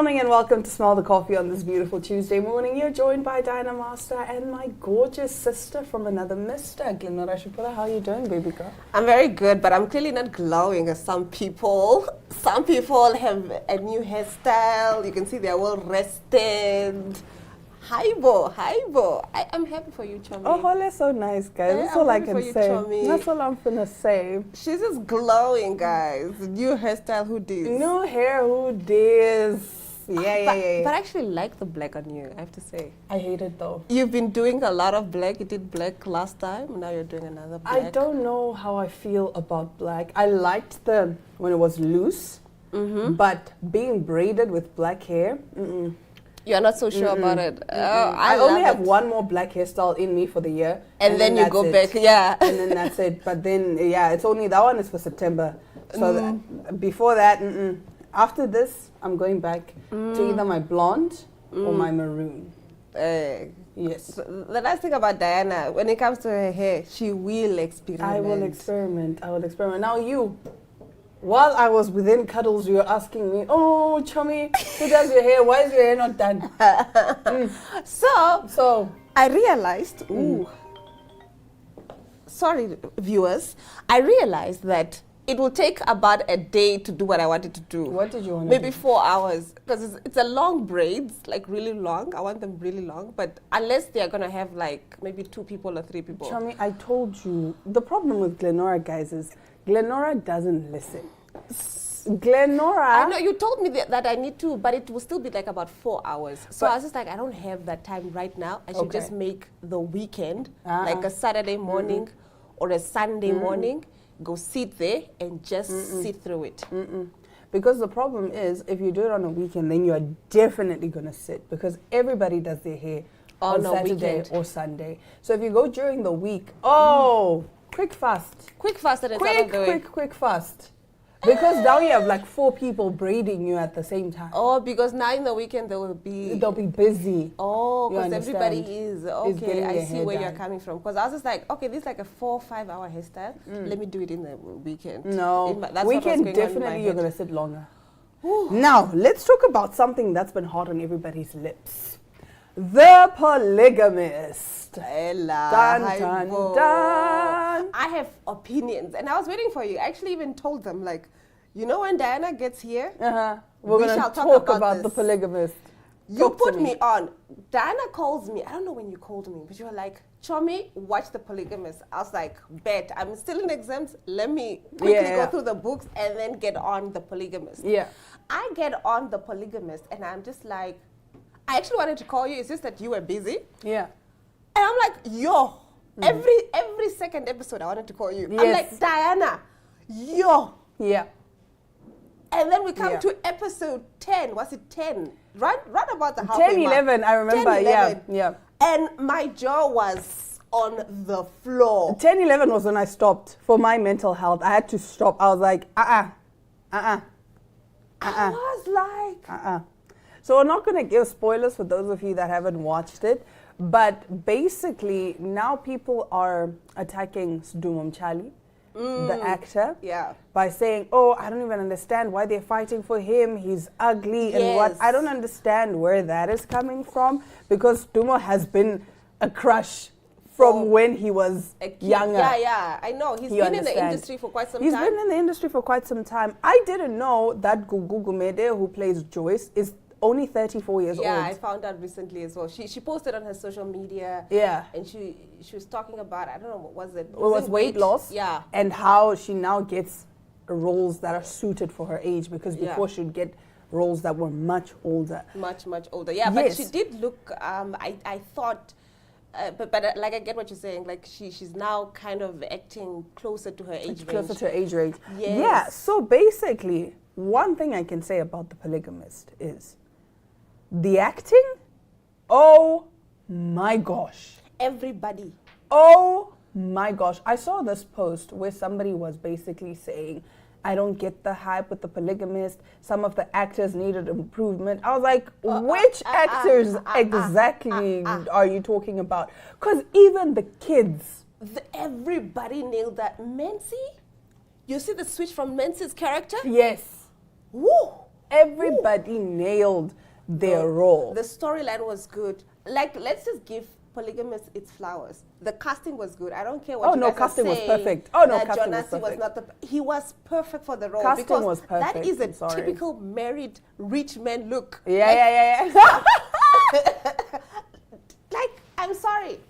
morning and welcome to Smell the Coffee on this beautiful Tuesday morning. You're joined by Diana Master and my gorgeous sister from another mister, Glenora Shipura. How are you doing, baby girl? I'm very good, but I'm clearly not glowing as some people. Some people have a new hairstyle. You can see they're well rested. Hi-bo. I'm happy for you, Chomi. Oh, Hole, so nice, guys. That's all I can say. That's all I'm finna say. She's just glowing, guys. New hairstyle, who dis? New hair, who dis? Yeah. But I actually like the black on you, I have to say. I hate it though. You've been doing a lot of black. You did black last time. Now you're doing another black. I don't know how I feel about black. I liked when it was loose, but being braided with black hair, You're not so sure about it. I only have one more black hairstyle in me for the year. And then you go back, yeah. And then that's it. But then, it's only, that one is for September. So before that, after this, I'm going back to either my blonde or my maroon. Yes. The nice thing about Diana, when it comes to her hair, she will experiment. I will experiment. Now you... While I was within cuddles, you were asking me, "Oh, Chomi, who does your hair? Why is your hair not done?" So I realized. Sorry, viewers. I realized that it will take about a day to do what I wanted to do. What did you want to do? Maybe 4 hours, because it's a long braids, like really long. I want them really long, but unless they are gonna have like maybe 2 people or 3 people. Chomi, I told you the problem with Glenora, guys, is Glenora doesn't listen. Glenora... I know, you told me that I need to, but it will still be like about 4 hours. So I was just like, I don't have that time right now. I should just make the weekend, like a Saturday morning or a Sunday morning, go sit there and just sit through it. Because the problem is, if you do it on a weekend, then you are definitely going to sit, because everybody does their hair on Saturday or Sunday. So if you go during the week, quick fast and it's out of the way. Quick fast. Because now you have like 4 people braiding you at the same time. Oh, because now in the weekend they'll be busy. Oh, because everybody is okay. I see where you're done. coming from. Because I was just like, okay, this is like a 4 or 5 hour hairstyle. Let me do it in the weekend. No, that's weekend definitely you're gonna sit longer. Now let's talk about something that's been hot on everybody's lips: the polygamist. Dun, dun, dun. I have opinions, and I was waiting for you. I actually even told them, like, you know, when Diana gets here, we're going to talk about the polygamist. You put me on. Diana calls me. I don't know when you called me, but you were like, Chomi, watch the polygamist. I was like, bet. I'm still in exams. Let me quickly go through the books and then get on the polygamist. Yeah. I get on the polygamist, and I'm just like, I actually wanted to call you. It's just that you were busy. Yeah. And I'm like, yo, every second episode I wanted to call you. Yes. I'm like, Diana, yo. Yeah. And then we come to episode 10. Was it 10? Right about the halfway 10, 11, mark. I remember. 10, 11. Yeah. And my jaw was on the floor. 10, 11 was when I stopped for my mental health. I had to stop. I was like, I was like... So we're not going to give spoilers for those of you that haven't watched it. But basically, now people are attacking Sdumo Mchali, the actor, by saying, oh, I don't even understand why they're fighting for him. He's ugly and what. I don't understand where that is coming from, because Sdumo has been a crush from when he was younger. Yeah, I know. He's been in the industry for quite some time. He's been in the industry for quite some time. I didn't know that Gugu Gumede, who plays Joyce, is only 34 years old. Yeah, I found out recently as well. She posted on her social media. Yeah. And she was talking about, I don't know, what was it? It was weight loss. Yeah. And how she now gets roles that are suited for her age, because before she'd get roles that were much older. Much older. Yeah, but she did look, I thought, but like I get what you're saying, like she's now kind of acting closer to her age range. Closer to her age range. Yes. Yeah, so basically, one thing I can say about The Polygamist is the acting, oh my gosh. Everybody. Oh my gosh. I saw this post where somebody was basically saying, I don't get the hype with The Polygamist. Some of the actors needed improvement. I was like, which actors exactly are you talking about? Because even the kids. Everybody nailed that. Mency? You see the switch from Mency's character? Yes. Woo! Everybody nailed their role. The storyline was good. Like, let's just give Polygamous its flowers. The casting was good. I don't care what you guys casting are was saying. perfect. Oh no, that casting Jonasi was perfect. Was not he was perfect for the role. Casting because was perfect. That is a typical married rich man look. Yeah. Like, I'm sorry.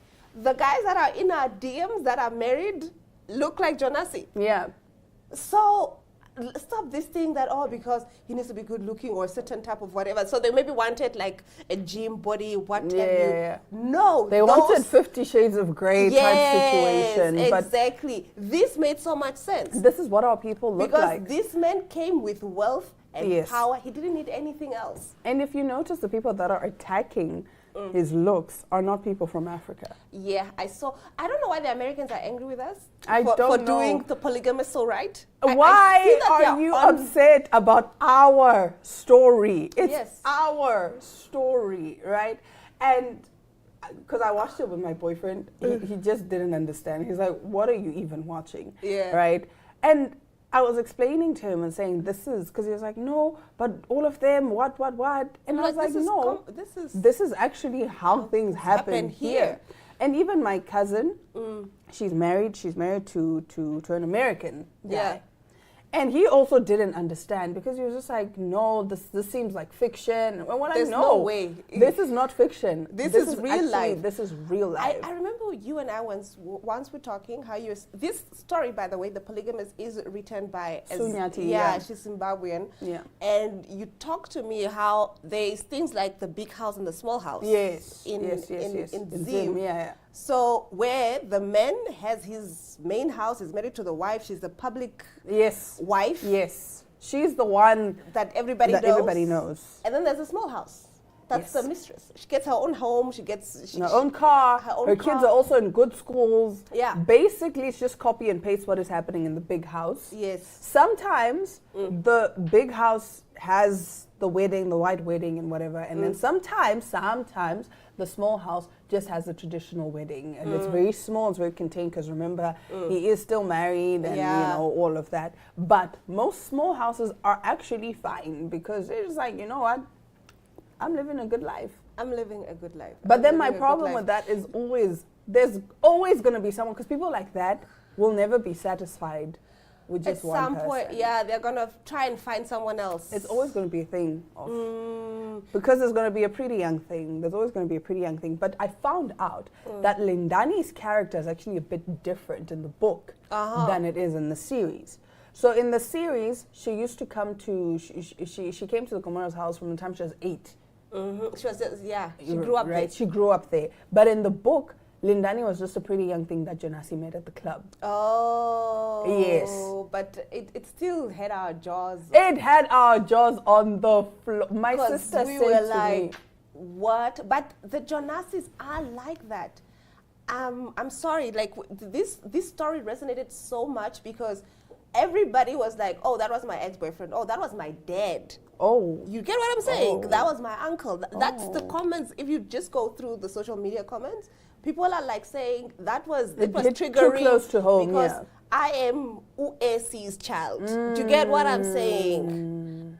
The guys that are in our DMs that are married look like Jonasi. Yeah. So stop this thing that, because he needs to be good looking or a certain type of whatever. So they maybe wanted like a gym body, what have you. No. They wanted 50 Shades of Grey type situation. Exactly. This made so much sense. This is what our people look like. Because this man came with wealth and power. He didn't need anything else. And if you notice, the people that are attacking his looks are not people from Africa. Yeah, I don't know why the Americans are angry with us for doing the polygamous so right. Why are you upset about our story? It's our story, right? And because I watched it with my boyfriend, he just didn't understand. He's like, what are you even watching? Yeah. Right? And I was explaining to him and saying, this is, because he was like, no, but all of them, what? And I was like, no, this is actually how things happen here. And even my cousin, she's married to an American guy. Yeah. And he also didn't understand because he was just like, no, this seems like fiction. And There's no way. This is not fiction. This is real life. This is real life. I remember you and I once we're talking how this story, by the way, The Polygamous, is written by Sunyati. Yeah, she's Zimbabwean. Yeah. And you talked to me how there's things like the big house and the small house. Yes. In Zim. Yeah. So where the man has his main house, is married to the wife, she's the public wife. Yes. She's the one that everybody knows. And then there's a small house. That's the mistress. She gets her own home, she gets her own car, her kids are also in good schools. Yeah. Basically it's just copy and paste what is happening in the big house. Yes. Sometimes the big house has the wedding, the white wedding and whatever, and then sometimes the small house just has a traditional wedding, and it's very small, it's very contained, because remember, he is still married and all of that. But most small houses are actually fine because they're just like, you know what, I'm living a good life. But then my problem with that is there's always going to be someone, because people like that will never be satisfied with just one person. At some point, they're going to try and find someone else. It's always going to be a thing. Because there's going to be a pretty young thing. There's always going to be a pretty young thing. But I found out that Lindani's character is actually a bit different in the book than it is in the series. So in the series, she used to come to, she came to the Komora's house from the time she was 8. She was she grew up there. She grew up there. But in the book, Lindani was just a pretty young thing that Jonasi met at the club. Oh. Yes. But it still had our jaws. It had our jaws on the floor. My sister we said were to like, me, what? But the Jonasis are like that. I'm sorry, like this story resonated so much because everybody was like, oh, that was my ex-boyfriend. Oh, that was my dad. Oh. You get what I'm saying? That was my uncle. That's the comments. If you just go through the social media comments, people are like saying it was triggering. Too close to home, because I am UAC's child. Do you get what I'm saying?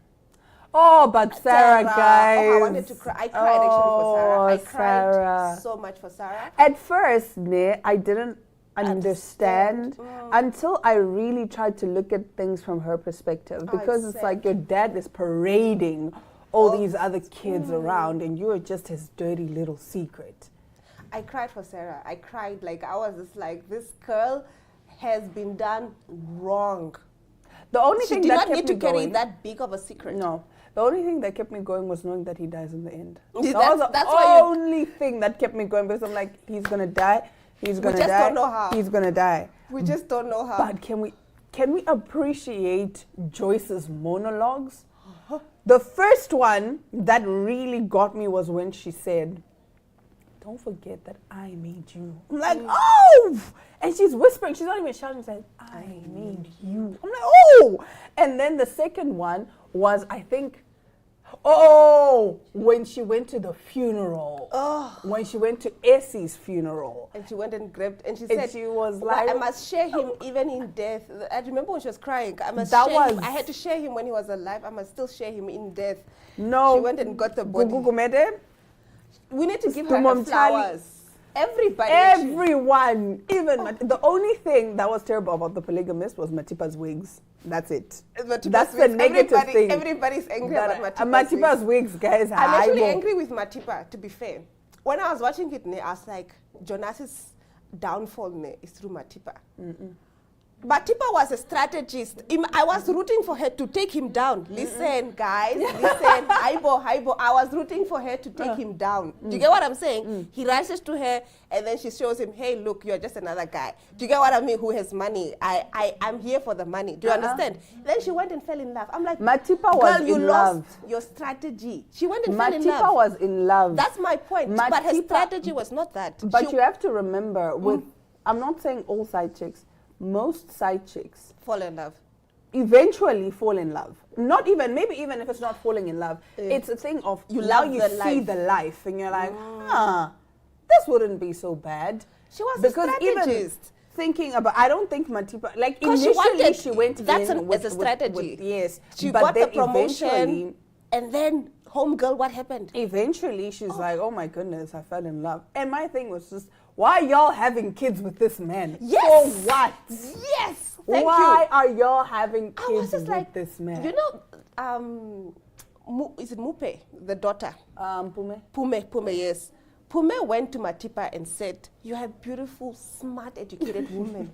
Oh, but Sarah, guys. Oh, I wanted to cry. I cried actually for Sarah. I cried so much for Sarah. At first, I didn't understand until I really tried to look at things from her perspective, because it's like your dad is parading all these other kids around and you are just his dirty little secret. I cried for Sarah. I cried, like I was just like, this girl has been done wrong. The only thing that kept me going, she did not need to carry that big of a secret. No. The only thing that kept me going was knowing that he dies in the end. That was the only thing that kept me going, because I'm like, he's going to die. He's going to die. We just don't know how. He's going to die. We just don't know how. But can we appreciate Joyce's monologues? The first one that really got me was when she said, don't forget that I made you. I'm like, oh! And she's whispering. She's not even shouting. She's like, I made you. I'm like, oh! And then the second one was, I think, Oh, when she went to the funeral. Oh. When she went to Essie's funeral. And she went and grabbed, and she said, she was like, I must share him even in death. I remember when she was crying. I had to share him when he was alive. I must still share him in death. No. She went and got the body. We need to give her flowers. Everyone, even the only thing that was terrible about the polygamist was Matipa's wigs. That's it. That's the negative thing. Everybody's angry about Matipa's wigs, guys. I'm actually angry with Matipa, to be fair. When I was watching it, I was like, Jonas's downfall is through Matipa. Matipa was a strategist. I was rooting for her to take him down. Listen, guys, listen. Haibo. I was rooting for her to take him down. Do you get what I'm saying? He rushes to her, and then she shows him, hey, look, you're just another guy. Do you get what I mean? Who has money? I'm here for the money. Do you understand? Then she went and fell in love. I'm like, Matipa was in love. You lost your strategy. She went and fell in love. Matipa was in love. That's my point. But her strategy was not that. But you have to remember, I'm not saying all side chicks, most side chicks fall in love. Eventually fall in love. Not even, maybe even if it's not falling in love, it's a thing of you see the life and you're like, this wouldn't be so bad. She was because a strategist. Even thinking about, I don't think Matipa, like initially she went in with a strategy. Yes. She got the promotion and then homegirl, what happened? Eventually she's like, oh my goodness, I fell in love. And my thing was just, why are y'all having kids with this man? Yes. For what? Yes. Why are y'all having kids with this man? You know, is it Mupe, the daughter? Pume, yes. Pume went to Matipa and said, you are a beautiful, smart, educated woman.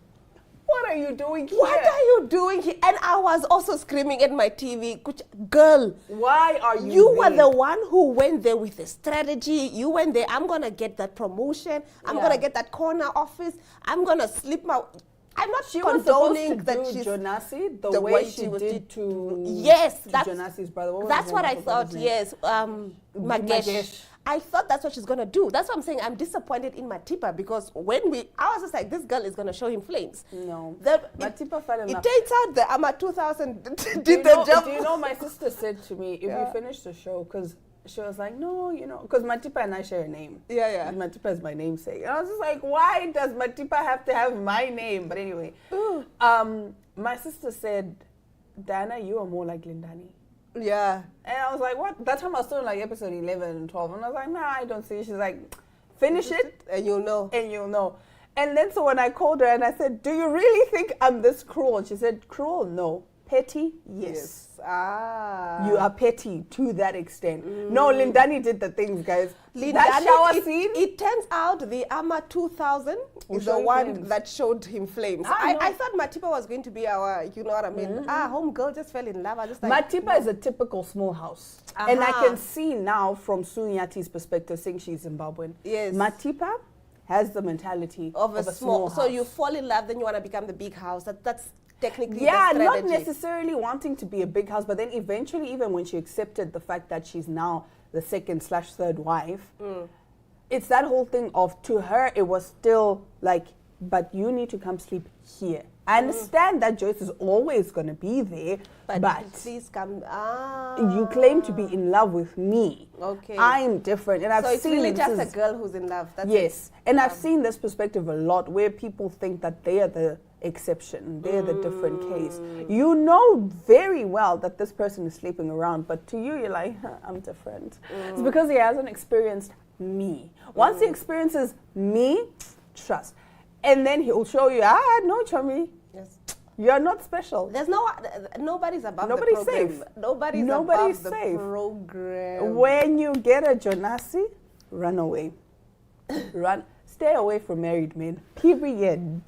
What are you doing here? What are you doing here? And I was also screaming at my TV, girl. Why are you You were the one who went there with a strategy. You went there, I'm going to get that promotion. I'm going to get that corner office. I'm going to slip my... I'm not condoning that she's... Jonasi, the way she did to... Yes. To Jonasi's brother. That's what I thought, yes. Magesh. I thought that's what she's going to do. That's what I'm saying. I'm disappointed in Matipa because I was just like, this girl is going to show him flames. No. Matipa fell in love. It turns out the AMA 2000 did the job. Do you know, my sister said to me, if we finish the show, because she was like, no, because Matipa and I share a name. Yeah. Matipa is my namesake. And I was just like, why does Matipa have to have my name? But anyway, my sister said, Diana, you are more like Lindani. Yeah. And I was like, what? That time I was still in like episode 11 and 12. And I was like, nah, I don't see it. She's like, finish it. And you'll know. And then so when I called her and I said, do you really think I'm this cruel? And she said, cruel? No. Petty? Yes. You are petty to that extent. No, Lindani did the things, guys. That shower scene. It turns out the AMA 2000 is the one that showed him flames. I thought Matipa was going to be our, you know what I mean? Homegirl just fell in love. I just like, Matipa is a typical small house. And I can see now from Sunyati's perspective, saying she's Zimbabwean. Yes. Matipa has the mentality of a small house. So you fall in love, then you want to become the big house. That's technically not necessarily wanting to be a big house, but then eventually, even when she accepted the fact that she's now the second/third wife, it's that whole thing of, to her, it was still like, but you need to come sleep here. I understand that Joyce is always going to be there, but please come. You claim to be in love with me. Okay. I'm different. And it's really just a girl who's in love. That's yes. And I've seen this perspective a lot where people think that they are the exception. They're the different case. You know very well that this person is sleeping around, but to you, you're like, I'm different. It's because he hasn't experienced me. Once he experiences me, trust. And then he'll show you, no, chummy. Yes. You're not special. There's nobody's above Nobody's the program. safe. Nobody's above the program. When you get a Jonasi, run away. Stay away from married men. Period.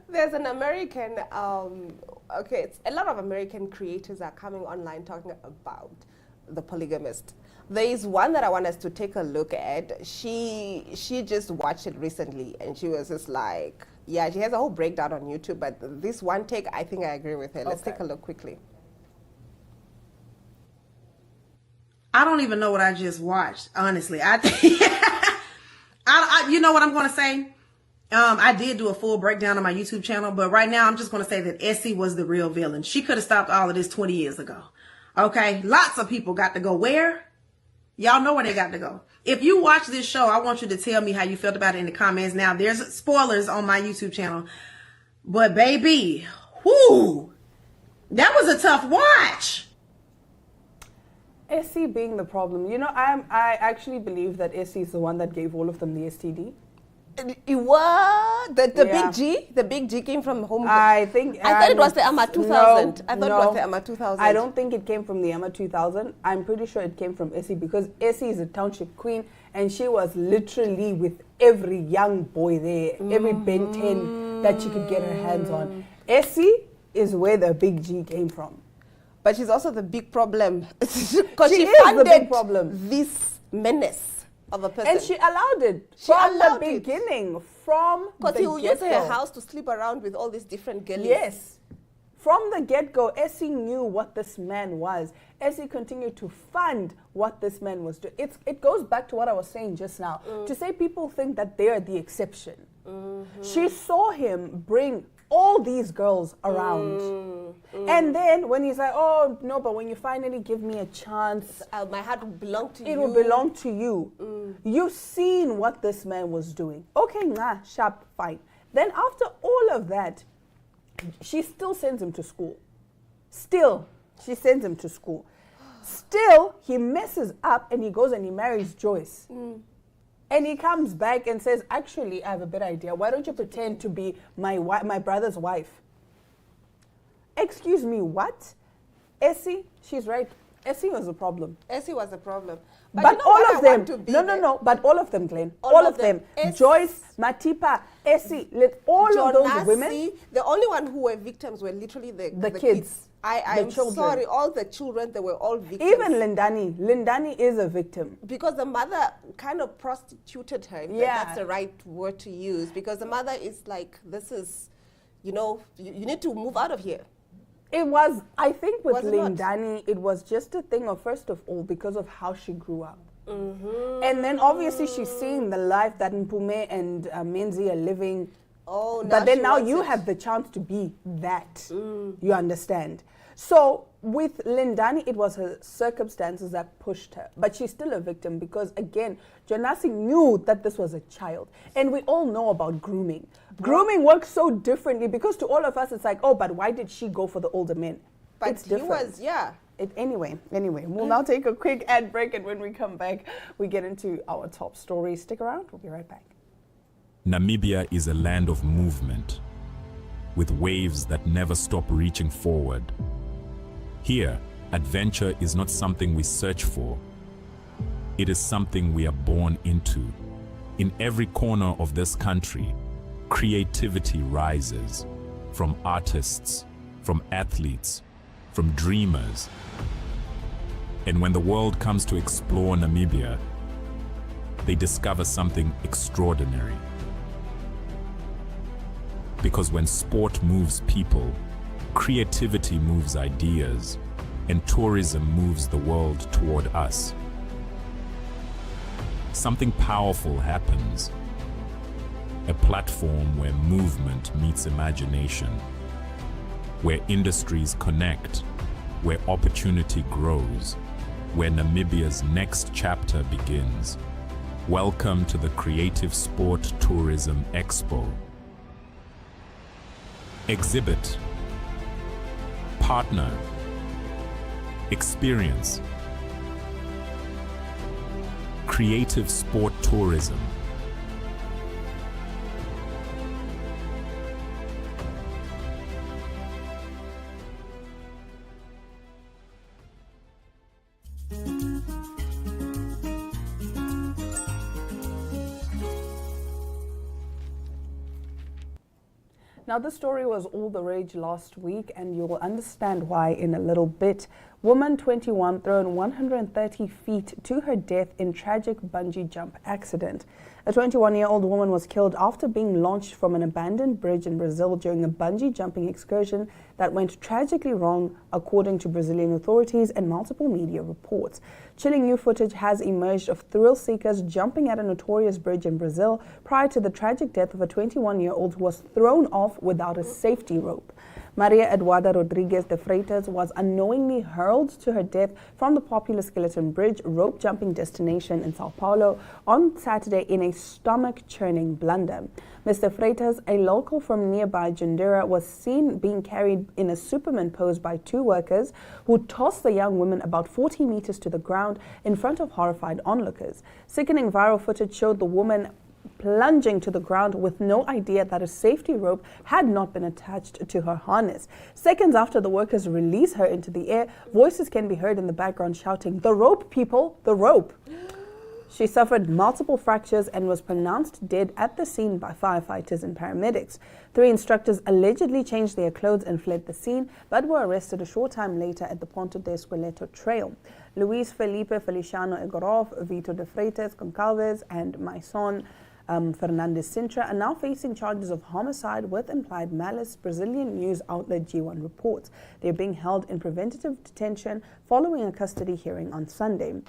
There's an American, it's a lot of American creators are coming online talking about the polygamist. There is one that I want us to take a look at. She just watched it recently and she was just like, yeah, she has a whole breakdown on YouTube, but this one take, I think I agree with her. Let's take a look quickly. I don't even know what I just watched, honestly. You know what I'm going to say? I did do a full breakdown on my YouTube channel, but right now I'm just going to say that Essie was the real villain. She could have stopped all of this 20 years ago. Okay, lots of people got to go. Where? Y'all know where they got to go. If you watch this show, I want you to tell me how you felt about it in the comments. Now, there's spoilers on my YouTube channel. But baby, whoo, that was a tough watch. Essie being the problem. You know, I actually believe that Essie is the one that gave all of them the STD. What? The big G came from home. I thought it was the Ama 2000. I thought it was the Ama 2000. I don't think it came from the Ama 2000. I'm pretty sure it came from Essie because Essie is a township queen and she was literally with every young boy there, every Ben 10 that she could get her hands on. Essie is where the big G came from. But she's also the big problem. Because she is funded the big problem. This menace of a person. And she allowed it from the beginning. Because he would use her house to sleep around with all these different girls. Yes. From the get-go, Essie knew what this man was. Essie continued to fund what this man was doing. It goes back to what I was saying just now. To say people think that they are the exception. She saw him bring all these girls around. And then when he's like, oh, no, but when you finally give me a chance, my heart will belong to you. It will belong to you. You've seen what this man was doing. Okay, sharp, fine. Then after all of that, she still sends him to school. Still, she sends him to school. Still, he messes up and he goes and he marries Joyce. And he comes back and says, actually, I have a better idea. Why don't you pretend to be my brother's wife? Excuse me, what? Essie, she's right. Essie was a problem. Essie was a problem. But all of them, no, but all of them, Glenn. All of them. Joyce, Matipa, Essie, all of those women. The only one who were victims were literally the kids. I'm sorry, all the children, they were all victims. Even Lindani. Lindani is a victim. Because the mother kind of prostituted her, if that's the right word to use. Because the mother is like, this is, you know, you need to move out of here. It was, I think with Lindani, it was just a thing of, first of all, because of how she grew up. And then obviously she's seeing the life that Mpume and Menzi are living. But then now you have the chance to be that. You understand? So with Lindani, it was her circumstances that pushed her. But she's still a victim because, again, Jonasi knew that this was a child. And we all know about grooming. Grooming works so differently because to all of us, it's like, oh, but why did she go for the older men? But it's different. Anyway, we'll now take a quick ad break. And when we come back, we get into our top stories. Stick around. We'll be right back. Namibia is a land of movement, with waves that never stop reaching forward. Here, adventure is not something we search for. It is something we are born into. In every corner of this country, creativity rises, from artists, from athletes, from dreamers. And when the world comes to explore Namibia, they discover something extraordinary. Because when sport moves people, creativity moves ideas, and tourism moves the world toward us. Something powerful happens. A platform where movement meets imagination, where industries connect, where opportunity grows, where Namibia's next chapter begins. Welcome to the Creative Sport Tourism Expo. Exhibit, partner, experience. Creative Sport Tourism. Now, this story was all the rage last week, and you will understand why in a little bit. Woman 21 thrown 130 feet to her death in tragic bungee jump accident. A 21-year-old woman was killed after being launched from an abandoned bridge in Brazil during a bungee jumping excursion that went tragically wrong, according to Brazilian authorities and multiple media reports. Chilling new footage has emerged of thrill seekers jumping at a notorious bridge in Brazil prior to the tragic death of a 21-year-old who was thrown off without a safety rope. Maria Eduarda Rodriguez de Freitas was unknowingly hurled to her death from the popular Skeleton Bridge rope jumping destination in Sao Paulo on Saturday in a stomach-churning blunder. Mr. Freitas, a local from nearby Jandira, was seen being carried in a Superman pose by two workers who tossed the young woman about 40 meters to the ground in front of horrified onlookers. Sickening viral footage showed the woman plunging to the ground with no idea that a safety rope had not been attached to her harness. Seconds after the workers release her into the air, voices can be heard in the background shouting, "The rope, people, the rope!" She suffered multiple fractures and was pronounced dead at the scene by firefighters and paramedics. 3 instructors allegedly changed their clothes and fled the scene, but were arrested a short time later at the Ponte de Esqueleto trail. Luis Felipe Feliciano Egorov, Vito de Freitas Goncalves, and Maison Fernandez Sintra are now facing charges of homicide with implied malice, Brazilian news outlet G1 reports. They're being held in preventative detention following a custody hearing on Sunday.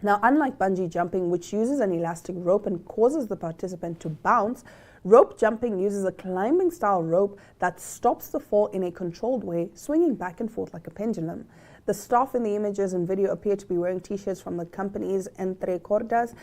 Now, unlike bungee jumping, which uses an elastic rope and causes the participant to bounce, rope jumping uses a climbing-style rope that stops the fall in a controlled way, swinging back and forth like a pendulum. The staff in the images and video appear to be wearing T-shirts from the companies Entre Cordas.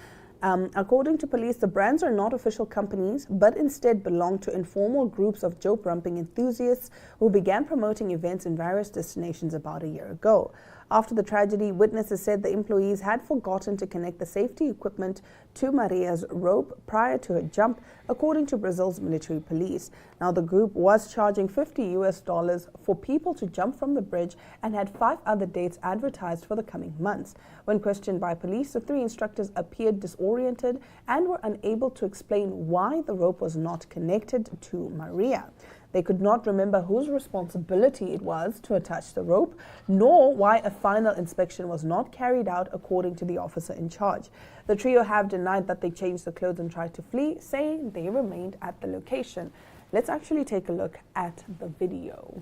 According to police, the brands are not official companies, but instead belong to informal groups of rope jumping enthusiasts who began promoting events in various destinations about a year ago. After the tragedy, witnesses said the employees had forgotten to connect the safety equipment to Maria's rope prior to her jump, according to Brazil's military police. Now, the group was charging $50 for people to jump from the bridge and had 5 other dates advertised for the coming months. When questioned by police, the 3 instructors appeared disoriented and were unable to explain why the rope was not connected to Maria. They could not remember whose responsibility it was to attach the rope, nor why a final inspection was not carried out, according to the officer in charge. The trio have denied that they changed the clothes and tried to flee, saying they remained at the location. Let's actually take a look at the video.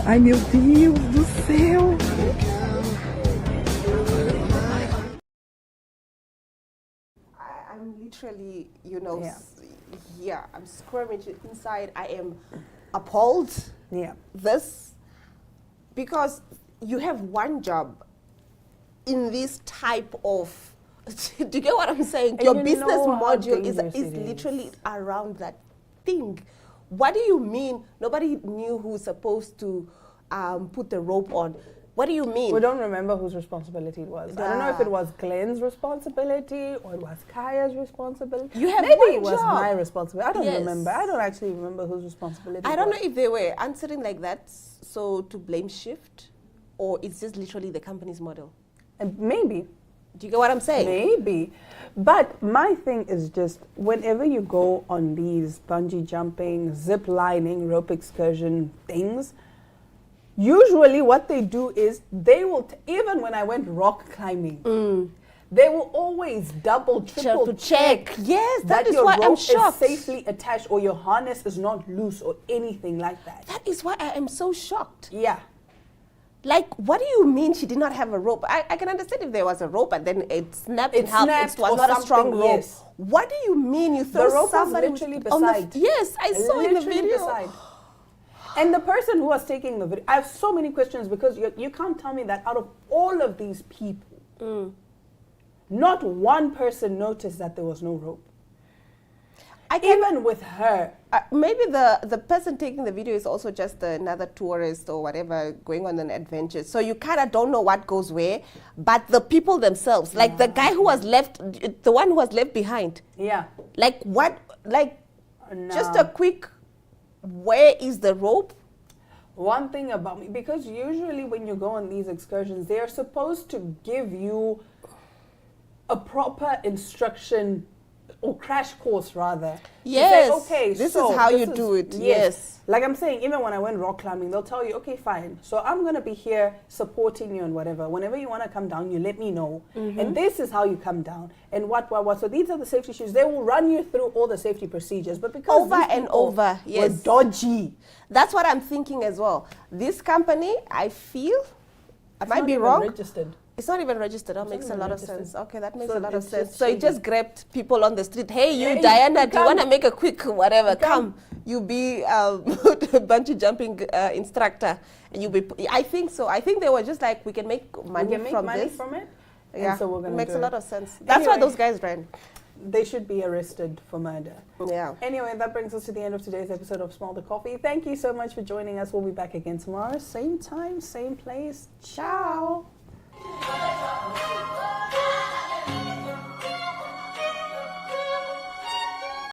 Ai, meu Deus do céu! I'm literally, I'm squirming inside. I am appalled. Yeah. This, because you have one job in this type of, do you get what I'm saying? And your you business module is is literally around that thing. What do you mean? Nobody knew who's supposed to put the rope on. What do you mean? We don't remember whose responsibility it was. I don't know if it was Glenn's responsibility or it was Kaya's responsibility. You have Maybe one it was job. my responsibility. I don't remember. I don't actually remember whose responsibility I it don't was. know if they were answering like that, so to blame shift, or it's just literally the company's model. And maybe. Do you get what I'm saying? Maybe. But my thing is just whenever you go on these bungee jumping, zip lining, rope excursion things, usually what they do is they will, even when I went rock climbing, they will always double, triple check. Yes, that is your why I'm rope shocked. is safely attached or your harness is not loose or anything like that. That is why I am so shocked. Yeah. Like, what do you mean she did not have a rope? I can understand if there was a rope and then it snapped in half. It was not a strong rope. Yes. What do you mean you throw The rope somebody was literally on the beside. yes, I saw in the video. Beside. And the person who was taking the video, I have so many questions because you can't tell me that out of all of these people, not one person noticed that there was no rope. Even with her. Maybe the person taking the video is also just another tourist or whatever going on an adventure. So you kind of don't know what goes where, but the people themselves, like the guy who was left, the one who was left behind. Yeah. Like what, like just a quick, where is the rope? One thing about me, because usually when you go on these excursions, they are supposed to give you a proper instruction or crash course rather. Yes. Say, okay, this is how you do it. Yes. Like I'm saying, even when I went rock climbing, they'll tell you, okay, fine. So I'm going to be here supporting you and whatever. Whenever you want to come down, you let me know. And this is how you come down. And what. So these are the safety shoes. They will run you through all the safety procedures. But because over and over, yes, were dodgy. That's what I'm thinking as well. This company, I feel, I might be wrong. Registered. It's not even registered. That makes a lot of sense. Okay, that makes a lot of sense. So it just grabbed people on the street. Hey, you, Diana, do you want to make a quick whatever? Come. You be a bungee jumping instructor. And you be. I think so. I think they were just like, we can make money from this. From it. Yeah, and so we're gonna makes do a lot of sense. That's anyway, why those guys ran. They should be arrested for murder. Yeah. Anyway, that brings us to the end of today's episode of Smell the Coffee. Thank you so much for joining us. We'll be back again tomorrow. Same time, same place. Ciao.